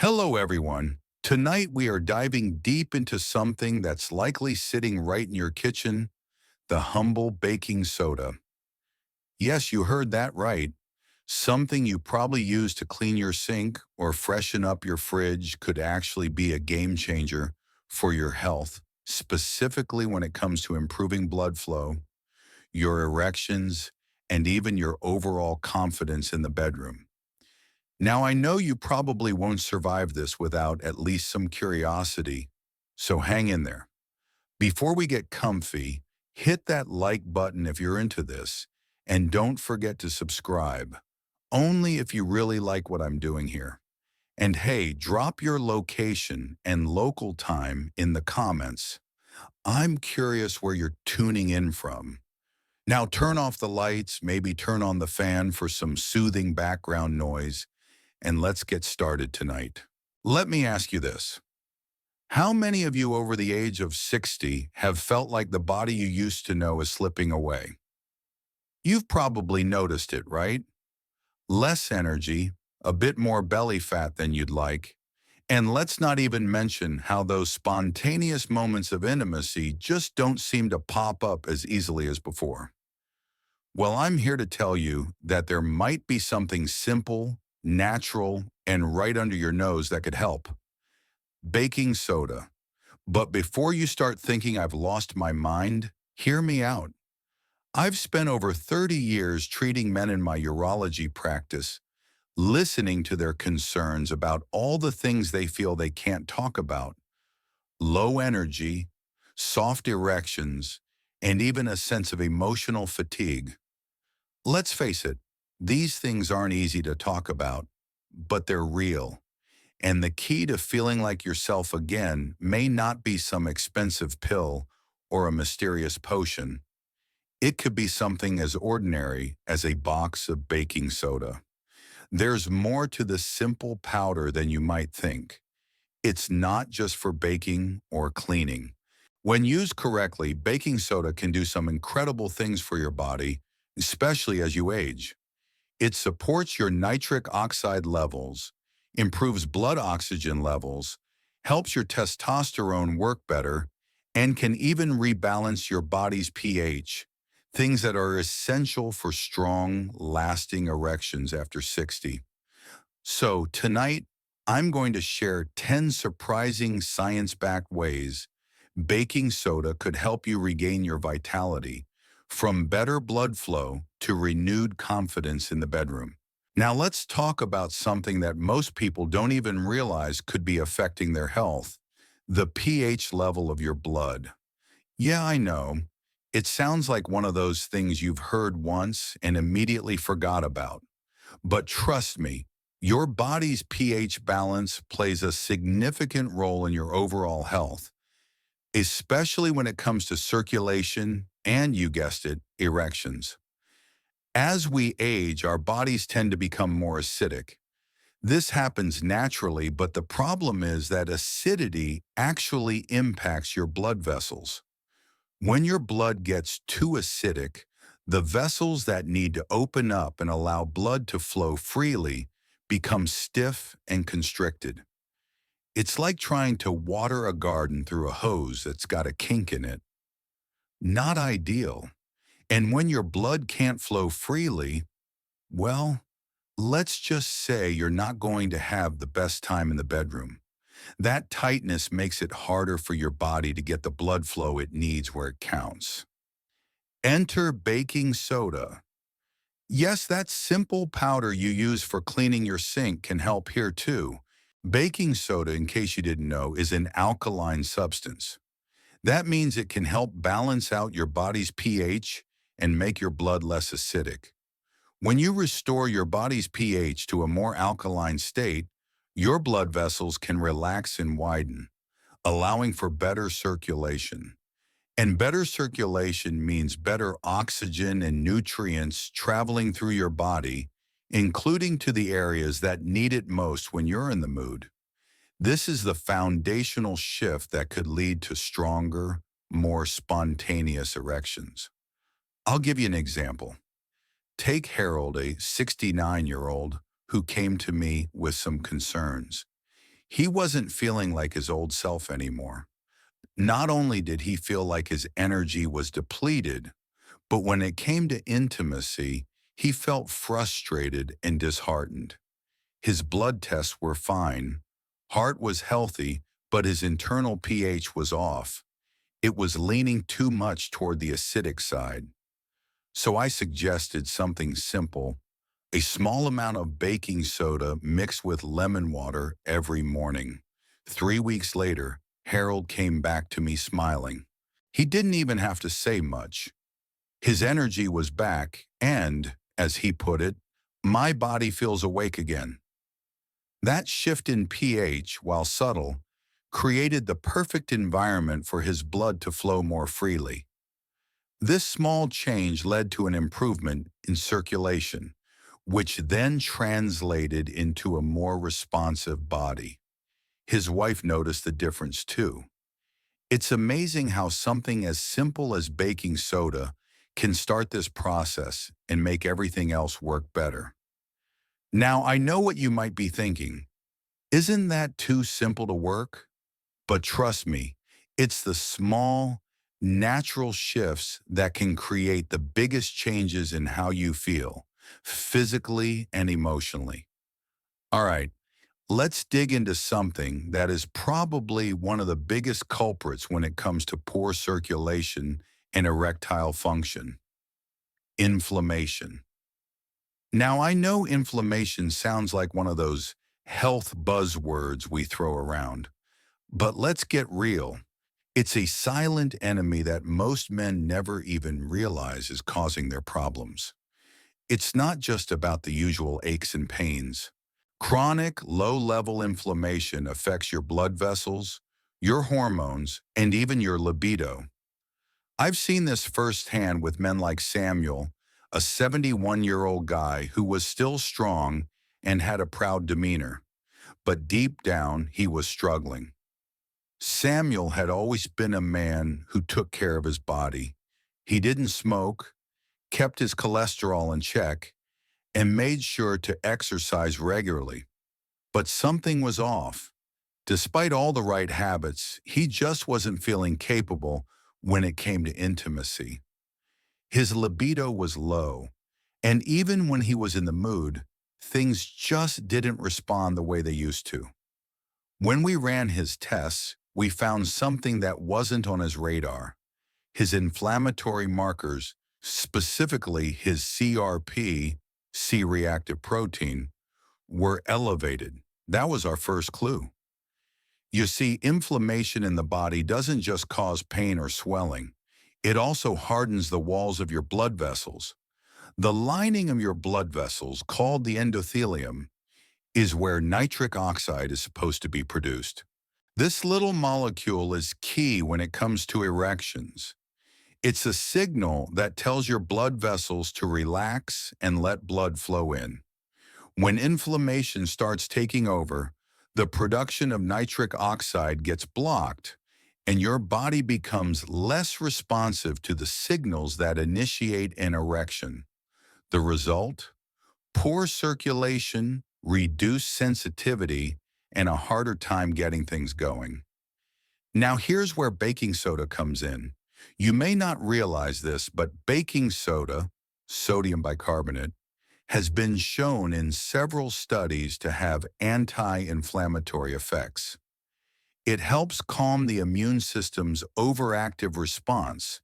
Hello, everyone. Tonight we are diving deep into something that's likely sitting right in your kitchen, the humble baking soda. Yes, you heard that right. Something you probably use to clean your sink or freshen up your fridge could actually be a game changer for your health, specifically when it comes to improving blood flow, your erections, and even your overall confidence in the bedroom. Now, I know you probably won't survive this without at least some curiosity, so hang in there. Before we get comfy, hit that like button if you're into this, and don't forget to subscribe, only if you really like what I'm doing here. And hey, drop your location and local time in the comments. I'm curious where you're tuning in from. Now turn off the lights, maybe turn on the fan for some soothing background noise, and let's get started tonight. Let me ask you this. How many of you over the age of 60 have felt like the body you used to know is slipping away? You've probably noticed it, right? Less energy, a bit more belly fat than you'd like, and let's not even mention how those spontaneous moments of intimacy just don't seem to pop up as easily as before. Well, I'm here to tell you that there might be something simple, natural, and right under your nose that could help. Baking soda. But before you start thinking I've lost my mind, hear me out. I've spent over 30 years treating men in my urology practice, listening to their concerns about all the things they feel they can't talk about: low energy, soft erections, and even a sense of emotional fatigue. Let's face it, these things aren't easy to talk about, but they're real. And the key to feeling like yourself again may not be some expensive pill or a mysterious potion. It could be something as ordinary as a box of baking soda. There's more to the simple powder than you might think. It's not just for baking or cleaning. When used correctly, baking soda can do some incredible things for your body, especially as you age. It supports your nitric oxide levels, improves blood oxygen levels, helps your testosterone work better, and can even rebalance your body's pH, things that are essential for strong, lasting erections after 60. So tonight, I'm going to share 10 surprising science-backed ways baking soda could help you regain your vitality, from better blood flow to renewed confidence in the bedroom. Now let's talk about something that most people don't even realize could be affecting their health: the pH level of your blood. Yeah, I know. It sounds like one of those things you've heard once and immediately forgot about. But trust me, your body's pH balance plays a significant role in your overall health, especially when it comes to circulation and, you guessed it, erections. As we age, our bodies tend to become more acidic. This happens naturally, but the problem is that acidity actually impacts your blood vessels. When your blood gets too acidic, the vessels that need to open up and allow blood to flow freely become stiff and constricted. It's like trying to water a garden through a hose that's got a kink in it. Not ideal. And when your blood can't flow freely, well, let's just say you're not going to have the best time in the bedroom. That tightness makes it harder for your body to get the blood flow it needs where it counts. Enter baking soda. Yes, that simple powder you use for cleaning your sink can help here too. Baking soda, in case you didn't know, is an alkaline substance. That means it can help balance out your body's pH and make your blood less acidic. When you restore your body's pH to a more alkaline state, your blood vessels can relax and widen, allowing for better circulation. And better circulation means better oxygen and nutrients traveling through your body, including to the areas that need it most when you're in the mood. This is the foundational shift that could lead to stronger, more spontaneous erections. I'll give you an example. Take Harold, a 69-year-old who came to me with some concerns. He wasn't feeling like his old self anymore. Not only did he feel like his energy was depleted, but when it came to intimacy, he felt frustrated and disheartened. His blood tests were fine. Heart was healthy, but his internal pH was off. It was leaning too much toward the acidic side. So I suggested something simple, a small amount of baking soda mixed with lemon water every morning. 3 weeks later, Harold came back to me smiling. He didn't even have to say much. His energy was back and, as he put it, my body feels awake again. That shift in pH, while subtle, created the perfect environment for his blood to flow more freely. This small change led to an improvement in circulation, which then translated into a more responsive body. His wife noticed the difference too. It's amazing how something as simple as baking soda can start this process and make everything else work better. Now, I know what you might be thinking. Isn't that too simple to work? But trust me, it's the small, natural shifts that can create the biggest changes in how you feel, physically and emotionally. All right, let's dig into something that is probably one of the biggest culprits when it comes to poor circulation and erectile function: inflammation. Now, I know inflammation sounds like one of those health buzzwords we throw around, but let's get real. It's a silent enemy that most men never even realize is causing their problems. It's not just about the usual aches and pains. Chronic, low-level inflammation affects your blood vessels, your hormones, and even your libido. I've seen this firsthand with men like Samuel, a 71-year-old guy who was still strong and had a proud demeanor, but deep down he was struggling. Samuel had always been a man who took care of his body. He didn't smoke, kept his cholesterol in check, and made sure to exercise regularly. But something was off. Despite all the right habits, he just wasn't feeling capable when it came to intimacy. His libido was low, and even when he was in the mood, things just didn't respond the way they used to. When we ran his tests, we found something that wasn't on his radar. His inflammatory markers, specifically his CRP, C-reactive protein, were elevated. That was our first clue. You see, inflammation in the body doesn't just cause pain or swelling. It also hardens the walls of your blood vessels. The lining of your blood vessels, called the endothelium, is where nitric oxide is supposed to be produced. This little molecule is key when it comes to erections. It's a signal that tells your blood vessels to relax and let blood flow in. When inflammation starts taking over, the production of nitric oxide gets blocked, and your body becomes less responsive to the signals that initiate an erection. The result? Poor circulation, reduced sensitivity, and a harder time getting things going. Now here's where baking soda comes in. You may not realize this, but baking soda, sodium bicarbonate, has been shown in several studies to have anti-inflammatory effects. It helps calm the immune system's overactive response,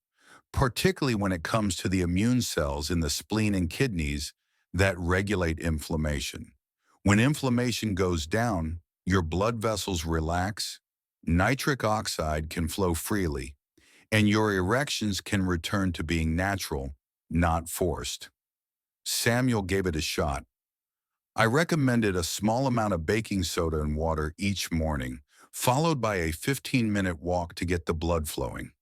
particularly when it comes to the immune cells in the spleen and kidneys that regulate inflammation. When inflammation goes down, your blood vessels relax, nitric oxide can flow freely, and your erections can return to being natural, not forced. Samuel gave it a shot. I recommended a small amount of baking soda and water each morning, followed by a 15-minute walk to get the blood flowing.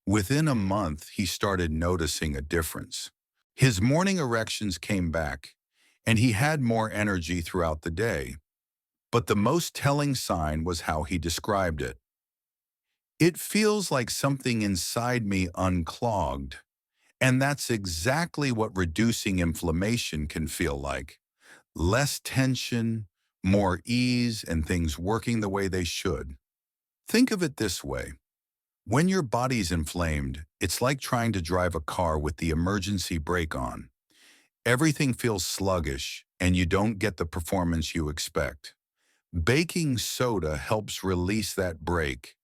Within a month, he started noticing a difference. His morning erections came back, and he had more energy throughout the day. But the most telling sign was how he described it. It feels like something inside me unclogged, and that's exactly what reducing inflammation can feel like. Less tension, more ease, and things working the way they should. Think of it this way. When your body's inflamed, it's like trying to drive a car with the emergency brake on. Everything feels sluggish, and you don't get the performance you expect. Baking soda helps release that brake,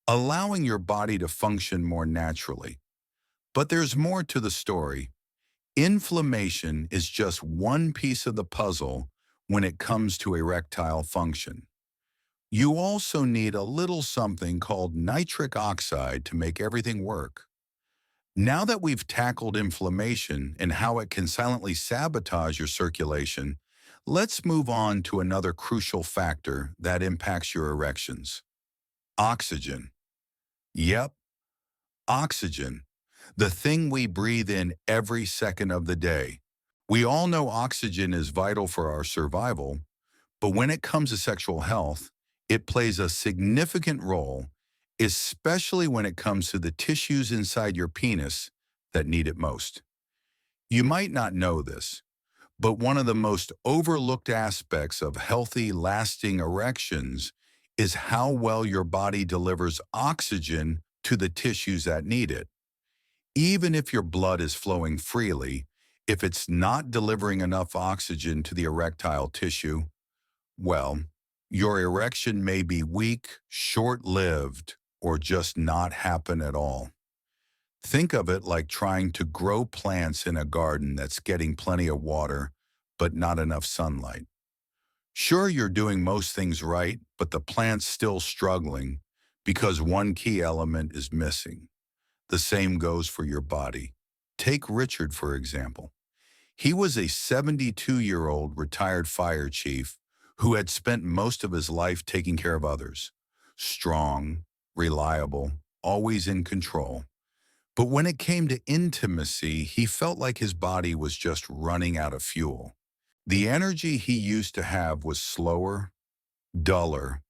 allowing your body to function more naturally. But there's more to the story. Inflammation is just one piece of the puzzle when it comes to erectile function. You also need a little something called nitric oxide to make everything work. Now that we've tackled inflammation and how it can silently sabotage your circulation, let's move on to another crucial factor that impacts your erections. Oxygen. Yep, oxygen. The thing we breathe in every second of the day. We all know oxygen is vital for our survival, but when it comes to sexual health, it plays a significant role, especially when it comes to the tissues inside your penis that need it most. You might not know this, but one of the most overlooked aspects of healthy, lasting erections is how well your body delivers oxygen to the tissues that need it. Even if your blood is flowing freely, if it's not delivering enough oxygen to the erectile tissue, well, your erection may be weak, short-lived, or just not happen at all. Think of it like trying to grow plants in a garden that's getting plenty of water, but not enough sunlight. Sure, you're doing most things right, but the plant's still struggling because one key element is missing. The same goes for your body. Take Richard, for example. He was a 72-year-old retired fire chief who had spent most of his life taking care of others. Strong, reliable, always in control. But when it came to intimacy, he felt like his body was just running out of fuel. The energy he used to have was slower, duller,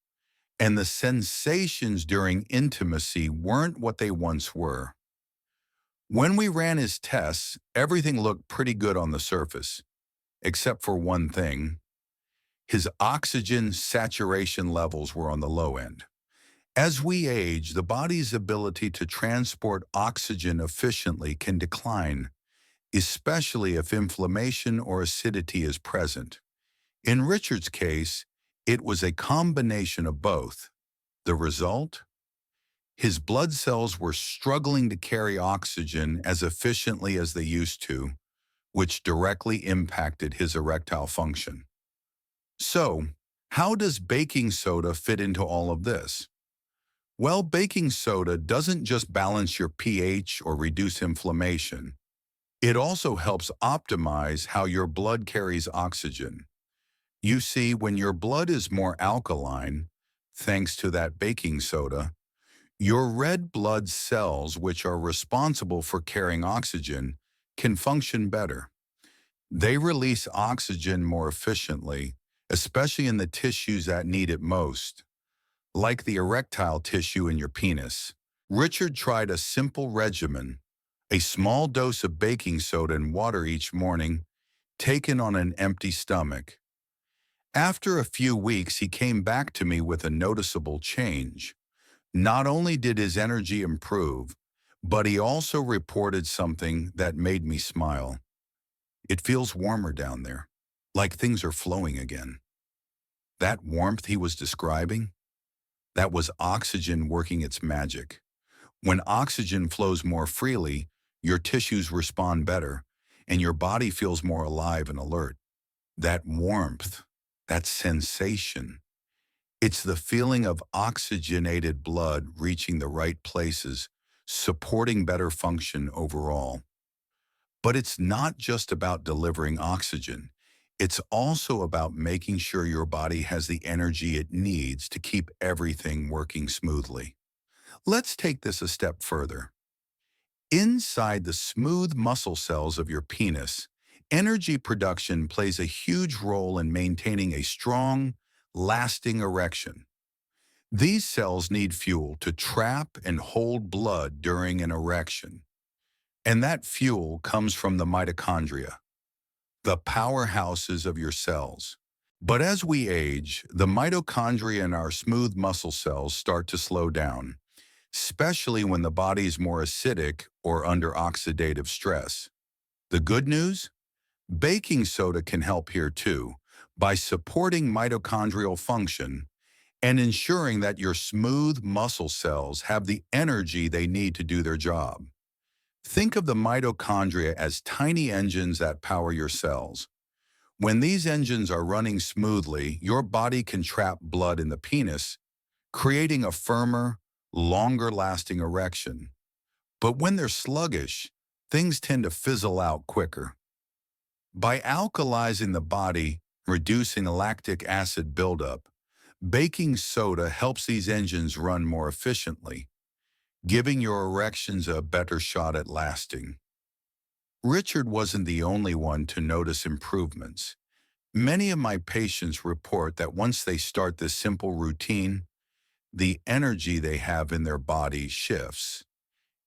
and the sensations during intimacy weren't what they once were. When we ran his tests, everything looked pretty good on the surface, except for one thing. His oxygen saturation levels were on the low end. As we age, the body's ability to transport oxygen efficiently can decline, especially if inflammation or acidity is present. In Richard's case, it was a combination of both. The result? His blood cells were struggling to carry oxygen as efficiently as they used to, which directly impacted his erectile function. So, how does baking soda fit into all of this? Well, baking soda doesn't just balance your pH or reduce inflammation. It also helps optimize how your blood carries oxygen. You see, when your blood is more alkaline, thanks to that baking soda, your red blood cells, which are responsible for carrying oxygen, can function better. They release oxygen more efficiently, especially in the tissues that need it most, like the erectile tissue in your penis. Richard tried a simple regimen, a small dose of baking soda and water each morning, taken on an empty stomach. After a few weeks, he came back to me with a noticeable change. Not only did his energy improve, but he also reported something that made me smile. It feels warmer down there, like things are flowing again. That warmth he was describing, that was oxygen working its magic. When oxygen flows more freely, your tissues respond better, and your body feels more alive and alert. That warmth, that sensation, it's the feeling of oxygenated blood reaching the right places, supporting better function overall. But it's not just about delivering oxygen. It's also about making sure your body has the energy it needs to keep everything working smoothly. Let's take this a step further. Inside the smooth muscle cells of your penis, energy production plays a huge role in maintaining a strong, lasting erection. These cells need fuel to trap and hold blood during an erection. And that fuel comes from the mitochondria, the powerhouses of your cells. But as we age, the mitochondria in our smooth muscle cells start to slow down, especially when the body's more acidic or under oxidative stress. The good news? Baking soda can help here too, by supporting mitochondrial function and ensuring that your smooth muscle cells have the energy they need to do their job. Think of the mitochondria as tiny engines that power your cells. When these engines are running smoothly, your body can trap blood in the penis, creating a firmer, longer-lasting erection. But when they're sluggish, things tend to fizzle out quicker. By alkalizing the body, reducing lactic acid buildup, baking soda helps these engines run more efficiently, giving your erections a better shot at lasting. Richard wasn't the only one to notice improvements. Many of my patients report that once they start this simple routine, the energy they have in their body shifts.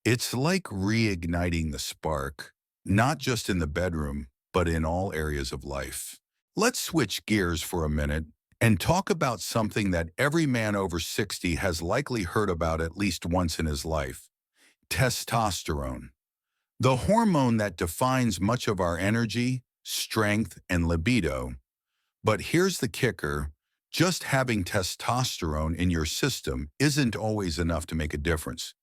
It's like reigniting the spark, not just in the bedroom, but in all areas of life. Let's switch gears for a minute and talk about something that every man over 60 has likely heard about at least once in his life: testosterone. The hormone that defines much of our energy, strength, and libido. But here's the kicker: just having testosterone in your system isn't always enough to make a difference.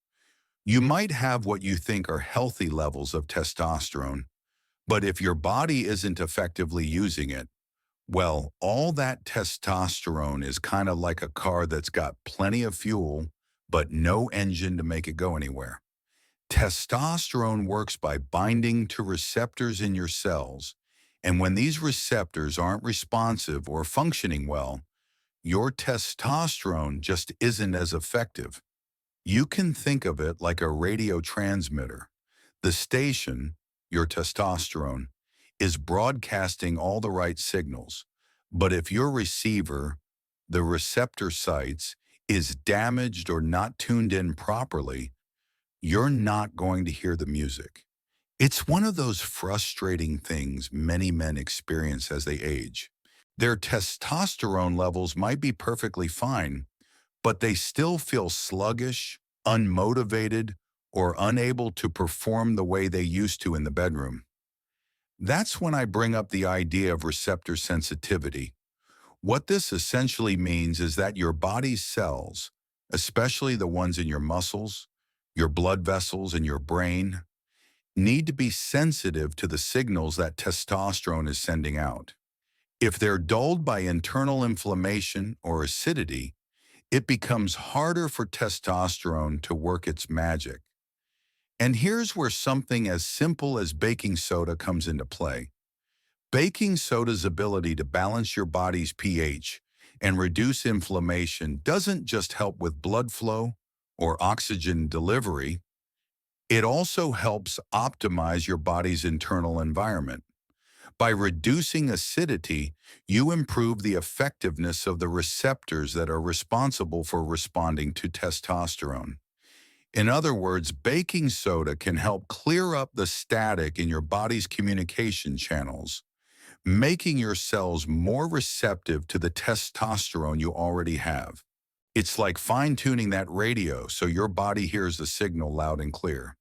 You might have what you think are healthy levels of testosterone, but if your body isn't effectively using it, well, all that testosterone is kind of like a car that's got plenty of fuel, but no engine to make it go anywhere. Testosterone works by binding to receptors in your cells, and when these receptors aren't responsive or functioning well, your testosterone just isn't as effective. You can think of it like a radio transmitter. The station, your testosterone, is broadcasting all the right signals. But if your receiver, the receptor sites, is damaged or not tuned in properly, you're not going to hear the music. It's one of those frustrating things many men experience as they age. Their testosterone levels might be perfectly fine, but they still feel sluggish, unmotivated, or unable to perform the way they used to in the bedroom. That's when I bring up the idea of receptor sensitivity. What this essentially means is that your body's cells, especially the ones in your muscles, your blood vessels, and your brain, need to be sensitive to the signals that testosterone is sending out. If they're dulled by internal inflammation or acidity, it becomes harder for testosterone to work its magic. And here's where something as simple as baking soda comes into play. Baking soda's ability to balance your body's pH and reduce inflammation doesn't just help with blood flow or oxygen delivery, it also helps optimize your body's internal environment. By reducing acidity, you improve the effectiveness of the receptors that are responsible for responding to testosterone. In other words, baking soda can help clear up the static in your body's communication channels, making your cells more receptive to the testosterone you already have. It's like fine-tuning that radio so your body hears the signal loud and clear.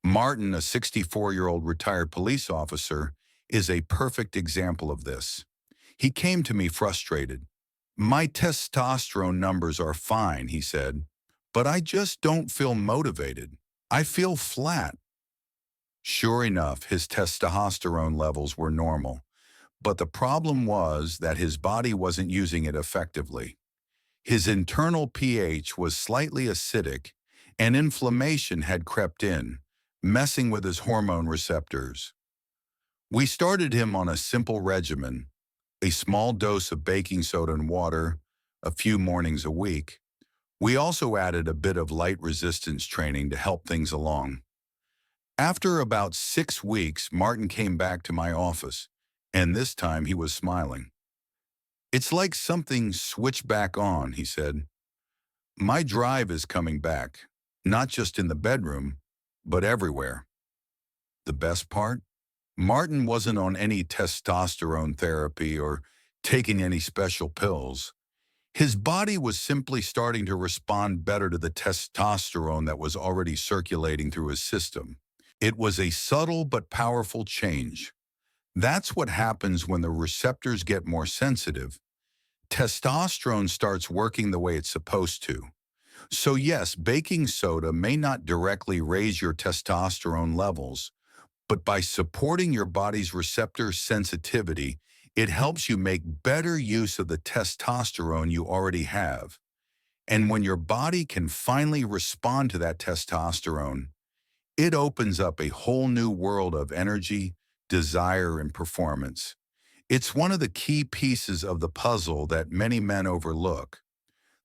Martin, a 64-year-old retired police officer, is a perfect example of this. He came to me frustrated. "My testosterone numbers are fine," he said, "but I just don't feel motivated. I feel flat." Sure enough, his testosterone levels were normal, but the problem was that his body wasn't using it effectively. His internal pH was slightly acidic, and inflammation had crept in, messing with his hormone receptors. We started him on a simple regimen: a small dose of baking soda and water, a few mornings a week. We also added a bit of light resistance training to help things along. After about 6 weeks, Martin came back to my office, and this time he was smiling. "It's like something switched back on," he said. "My drive is coming back, not just in the bedroom, but everywhere." The best part? Martin wasn't on any testosterone therapy or taking any special pills. His body was simply starting to respond better to the testosterone that was already circulating through his system. It was a subtle but powerful change. That's what happens when the receptors get more sensitive. Testosterone starts working the way it's supposed to. So yes, baking soda may not directly raise your testosterone levels, but by supporting your body's receptor sensitivity, it helps you make better use of the testosterone you already have. And when your body can finally respond to that testosterone, it opens up a whole new world of energy, desire, and performance. It's one of the key pieces of the puzzle that many men overlook.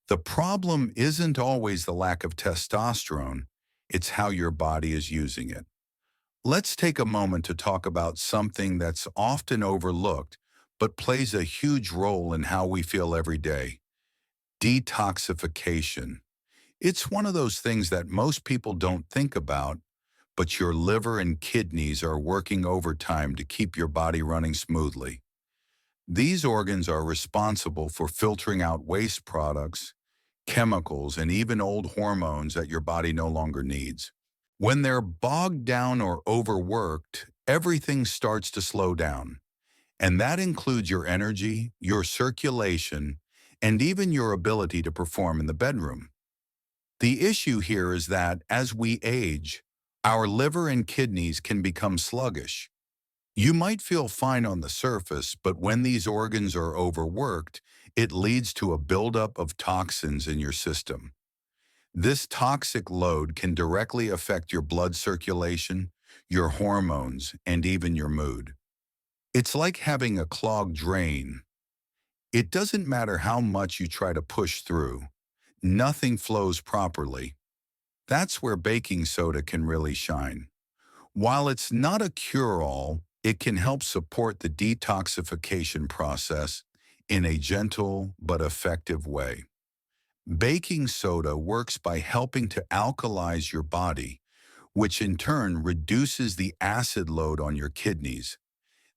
The problem isn't always the lack of testosterone, it's how your body is using it. Let's take a moment to talk about something that's often overlooked, but plays a huge role in how we feel every day: detoxification. It's one of those things that most people don't think about, but your liver and kidneys are working overtime to keep your body running smoothly. These organs are responsible for filtering out waste products, chemicals, and even old hormones that your body no longer needs. When they're bogged down or overworked, everything starts to slow down. And that includes your energy, your circulation, and even your ability to perform in the bedroom. The issue here is that as we age, our liver and kidneys can become sluggish. You might feel fine on the surface, but when these organs are overworked, it leads to a buildup of toxins in your system. This toxic load can directly affect your blood circulation, your hormones, and even your mood. It's like having a clogged drain. It doesn't matter how much you try to push through, nothing flows properly. That's where baking soda can really shine. While it's not a cure-all, it can help support the detoxification process in a gentle but effective way. Baking soda works by helping to alkalize your body, which in turn reduces the acid load on your kidneys.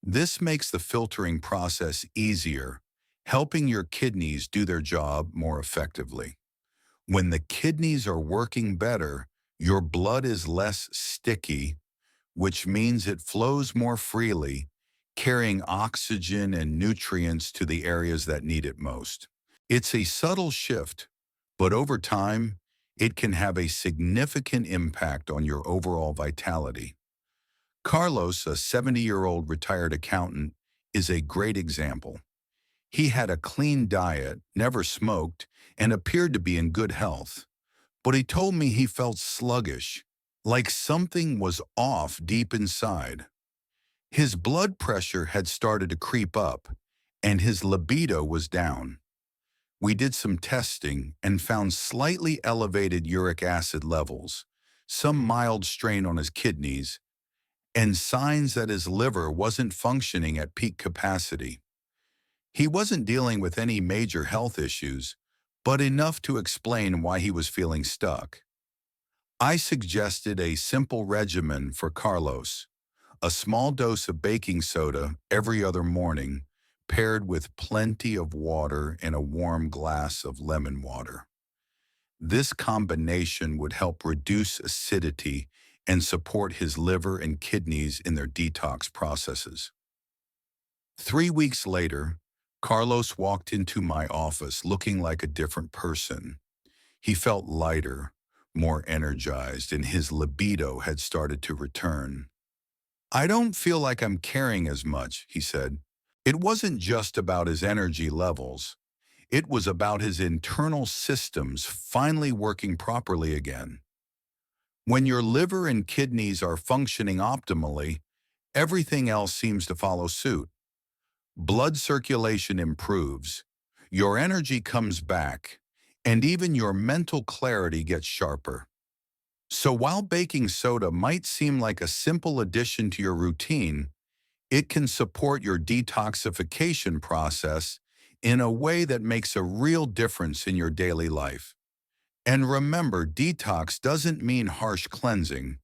This makes the filtering process easier, helping your kidneys do their job more effectively. When the kidneys are working better, your blood is less sticky, which means it flows more freely, carrying oxygen and nutrients to the areas that need it most. It's a subtle shift, but over time, it can have a significant impact on your overall vitality. Carlos, a 70-year-old retired accountant, is a great example. He had a clean diet, never smoked, and appeared to be in good health. But he told me he felt sluggish, like something was off deep inside. His blood pressure had started to creep up, and his libido was down. We did some testing and found slightly elevated uric acid levels, some mild strain on his kidneys, and signs that his liver wasn't functioning at peak capacity. He wasn't dealing with any major health issues, but enough to explain why he was feeling stuck. I suggested a simple regimen for Carlos: a small dose of baking soda every other morning, paired with plenty of water and a warm glass of lemon water. This combination would help reduce acidity and support his liver and kidneys in their detox processes. 3 weeks later, Carlos walked into my office looking like a different person. He felt lighter, more energized, and his libido had started to return. "I don't feel like I'm carrying as much," he said. It wasn't just about his energy levels. It was about his internal systems finally working properly again. When your liver and kidneys are functioning optimally, everything else seems to follow suit. Blood circulation improves, your energy comes back, and even your mental clarity gets sharper. So while baking soda might seem like a simple addition to your routine, it can support your detoxification process in a way that makes a real difference in your daily life. And remember, detox doesn't mean harsh cleansing.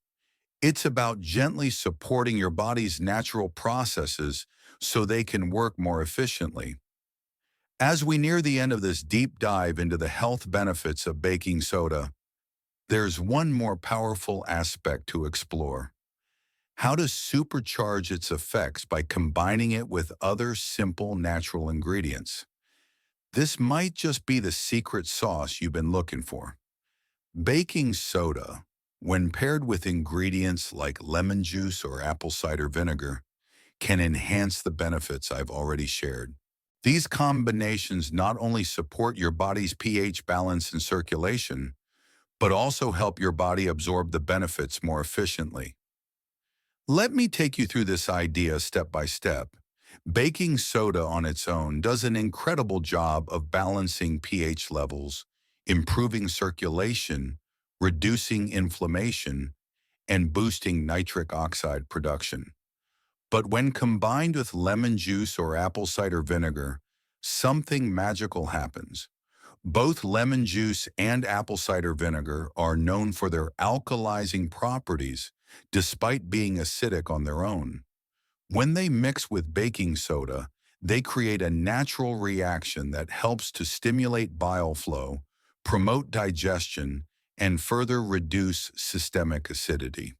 It's about gently supporting your body's natural processes so they can work more efficiently. As we near the end of this deep dive into the health benefits of baking soda, there's one more powerful aspect to explore: how to supercharge its effects by combining it with other simple natural ingredients. This might just be the secret sauce you've been looking for. Baking soda, when paired with ingredients like lemon juice or apple cider vinegar, can enhance the benefits I've already shared. These combinations not only support your body's pH balance and circulation, but also help your body absorb the benefits more efficiently. Let me take you through this idea step by step. Baking soda on its own does an incredible job of balancing pH levels, improving circulation, reducing inflammation, and boosting nitric oxide production. But when combined with lemon juice or apple cider vinegar, something magical happens. Both lemon juice and apple cider vinegar are known for their alkalizing properties, despite being acidic on their own. When they mix with baking soda, they create a natural reaction that helps to stimulate bile flow, promote digestion, and further reduce systemic acidity.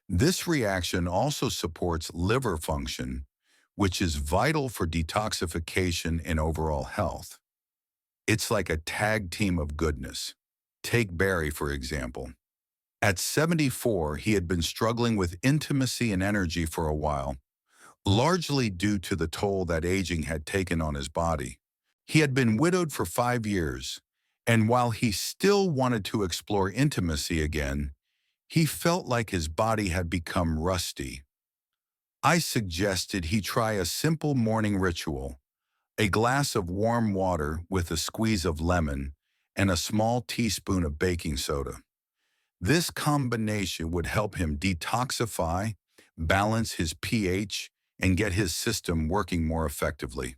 This reaction also supports liver function, which is vital for detoxification and overall health. It's like a tag team of goodness. Take Barry, for example. At 74, he had been struggling with intimacy and energy for a while, largely due to the toll that aging had taken on his body. He had been widowed for 5 years, and while he still wanted to explore intimacy again, he felt like his body had become rusty. I suggested he try a simple morning ritual: a glass of warm water with a squeeze of lemon and a small teaspoon of baking soda. This combination would help him detoxify, balance his pH, and get his system working more effectively.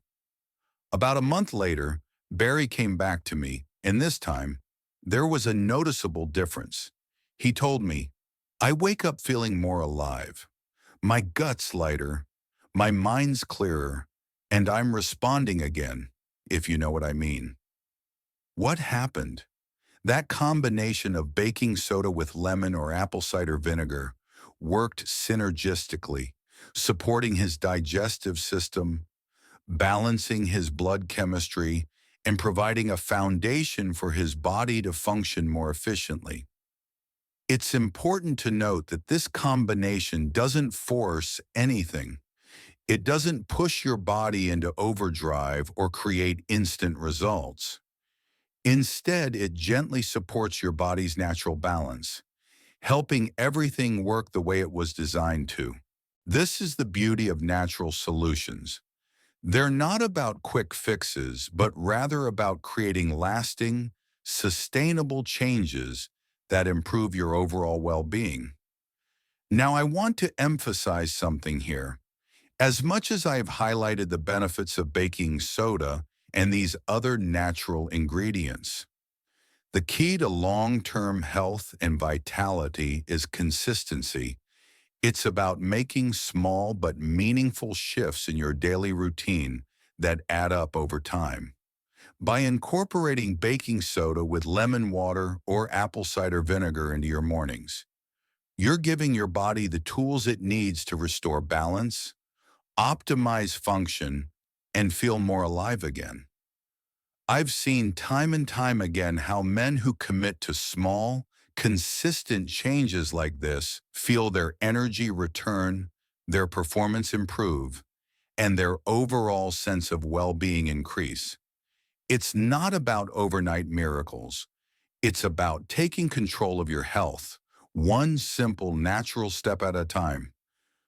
About a month later, Barry came back to me, and this time, there was a noticeable difference. He told me, "I wake up feeling more alive. My gut's lighter, my mind's clearer, and I'm responding again, if you know what I mean." What happened? That combination of baking soda with lemon or apple cider vinegar worked synergistically, supporting his digestive system, balancing his blood chemistry, and providing a foundation for his body to function more efficiently. It's important to note that this combination doesn't force anything. It doesn't push your body into overdrive or create instant results. Instead, it gently supports your body's natural balance, helping everything work the way it was designed to. This is the beauty of natural solutions. They're not about quick fixes, but rather about creating lasting, sustainable changes that improve your overall well-being. Now, I want to emphasize something here. As much as I've highlighted the benefits of baking soda and these other natural ingredients, the key to long-term health and vitality is consistency. It's about making small but meaningful shifts in your daily routine that add up over time. By incorporating baking soda with lemon water or apple cider vinegar into your mornings, you're giving your body the tools it needs to restore balance, optimize function, and feel more alive again. I've seen time and time again how men who commit to small, consistent changes like this feel their energy return, their performance improve, and their overall sense of well-being increase. It's not about overnight miracles. It's about taking control of your health, one simple natural step at a time.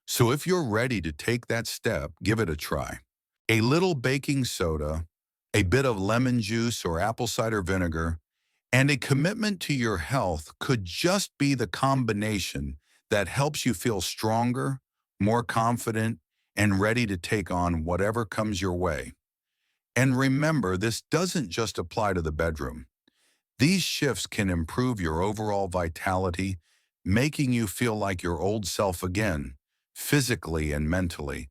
So if you're ready to take that step, give it a try. A little baking soda, a bit of lemon juice or apple cider vinegar, and a commitment to your health could just be the combination that helps you feel stronger, more confident, and ready to take on whatever comes your way. And remember, this doesn't just apply to the bedroom. These shifts can improve your overall vitality, making you feel like your old self again, physically and mentally.